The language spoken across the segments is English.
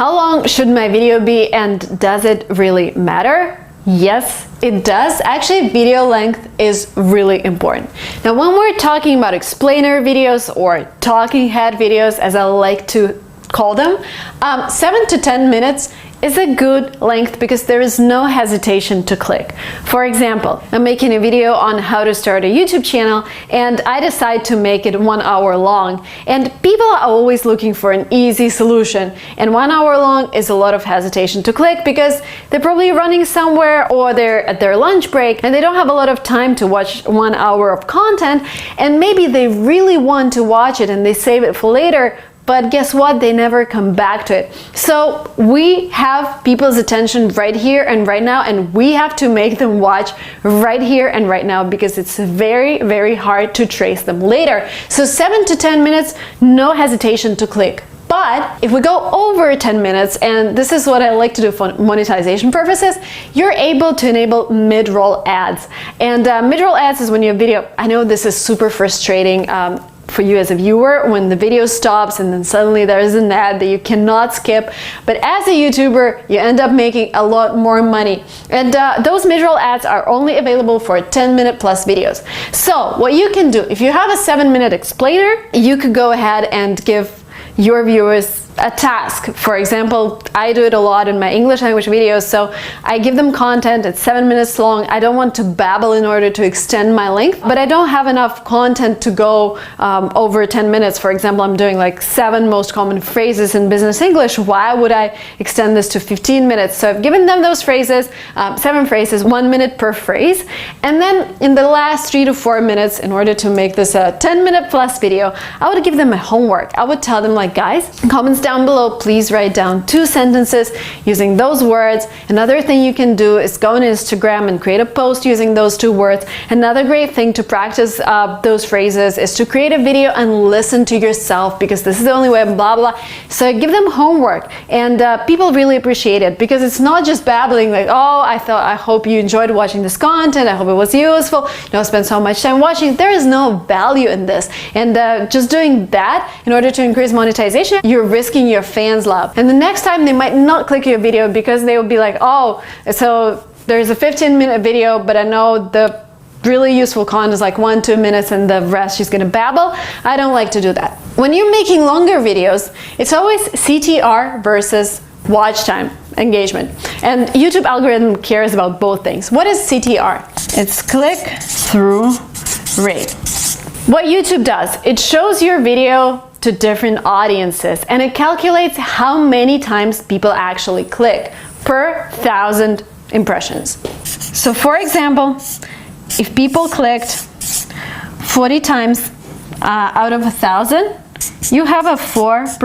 How long should my video be, and does it really matter? Yes, it does. Actually, video length is really important. Now, when we're talking about explainer videos or talking head videos, as I like to call them, 7 to 10 minutes is a good length because there is no hesitation to click. For example, I'm making a video on how to start a YouTube channel and I decide to make it 1 hour long, and people are always looking for an easy solution, and 1 hour long is a lot of hesitation to click because they're probably running somewhere or they're at their lunch break and they don't have a lot of time to watch 1 hour of content, and maybe they really want to watch it and they save it for later. But guess what? They never come back to it. So we have people's attention right here and right now, and we have to make them watch right here and right now because it's very, very hard to trace them later. So 7 to 10 minutes, no hesitation to click. But if we go over 10 minutes, and this is what I like to do for monetization purposes, you're able to enable mid-roll ads. And mid-roll ads is when your video, I know this is super frustrating for you as a viewer when the video stops and then suddenly there is an ad that you cannot skip, but as a YouTuber you end up making a lot more money, and those mid-roll ads are only available for 10-minute plus videos. So what you can do, if you have a 7-minute explainer, you could go ahead and give your viewers a task. For example, I do it a lot in my English language videos, so I give them content, it's 7 minutes long. I don't want to babble in order to extend my length, but I don't have enough content to go over 10 minutes. For example, I'm doing like 7 most common phrases in business English. Why would I extend this to 15 minutes? So I've given them those phrases, 7 phrases, 1 minute per phrase, and then in the last 3 to 4 minutes, in order to make this a 10-minute plus video, I would give them a homework. I would tell them, like, guys, comments down below, please write down 2 sentences using those words. Another thing you can do is go on Instagram and create a post using those 2 words. Another great thing to practice those phrases is to create a video and listen to yourself, because this is the only way, blah blah. So give them homework, and people really appreciate it because it's not just babbling like, oh, I hope you enjoyed watching this content, I hope it was useful, spend so much time watching. There is no value in this, and just doing that in order to increase monetization, you're risking your fans' love. And the next time they might not click your video because they will be like, oh, so there's a 15-minute video, but I know the really useful content is like 1-2 minutes and the rest she's gonna babble. I don't like to do that. When you're making longer videos, it's always CTR versus watch time engagement, and YouTube algorithm cares about both things. What is CTR? It's click-through rate. What YouTube does, it shows your video to different audiences, and it calculates how many times people actually click per 1,000 impressions. So for example, if people clicked 40 times out of 1,000, you have a 4%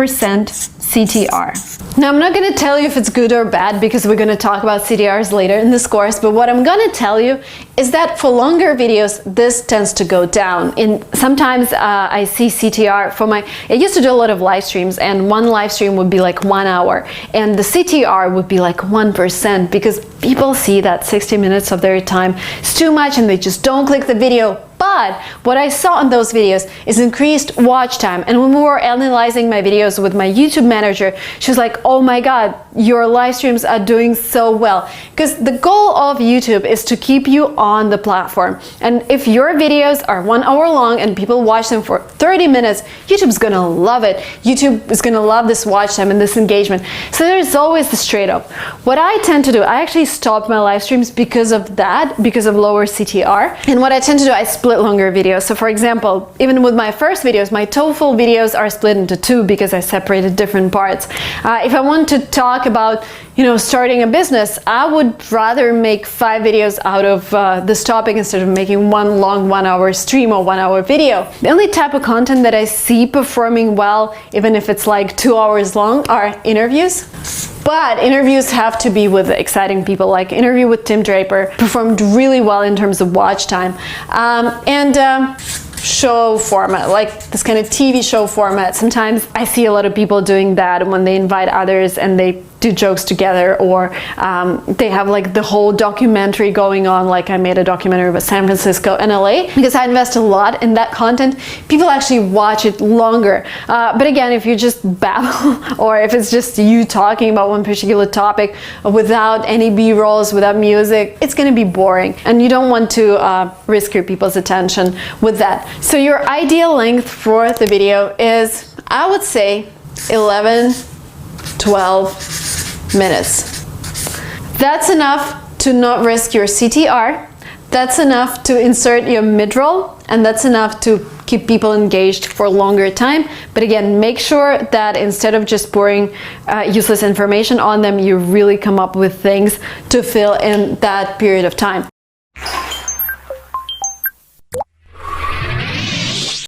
CTR. Now, I'm not going to tell you if it's good or bad because we're going to talk about CTRs later in this course, but what I'm going to tell you is that for longer videos, this tends to go down. Sometimes I see CTR for I used to do a lot of live streams, and one live stream would be like 1 hour, and the CTR would be like 1% because people see that 60 minutes of their time is too much and they just don't click the video. But what I saw in those videos is increased watch time, and when we were analyzing my videos with my YouTube manager, she was like, oh my god, your live streams are doing so well. Because the goal of YouTube is to keep you on the platform, and if your videos are 1 hour long and people watch them for 30 minutes, YouTube's gonna love it. YouTube is gonna love this watch time and this engagement. So there's always this trade-off. What I tend to do, I actually stopped my live streams because of that, because of lower CTR, and what I tend to do, I split longer videos. So for example, even with my first videos, my TOEFL videos are split into 2 because I separated different parts. If I want to talk about starting a business, I would rather make 5 videos out of this topic instead of making one long 1 hour stream or 1 hour video. The only type of content that I see performing well, even if it's like 2 hours long, are interviews. But interviews have to be with exciting people, like interview with Tim Draper performed really well in terms of watch time. Show format, like this kind of TV show format. Sometimes I see a lot of people doing that when they invite others and they do jokes together, or they have like the whole documentary going on, like I made a documentary about San Francisco and LA. Because I invest a lot in that content, people actually watch it longer. But again, if you just babble, or if it's just you talking about one particular topic without any B-rolls, without music, it's going to be boring, and you don't want to risk your people's attention with that. So your ideal length for the video is, I would say, 11, 12 minutes. That's enough to not risk your CTR. That's enough to insert your mid-roll, and that's enough to keep people engaged for a longer time. But again, make sure that instead of just pouring useless information on them, you really come up with things to fill in that period of time.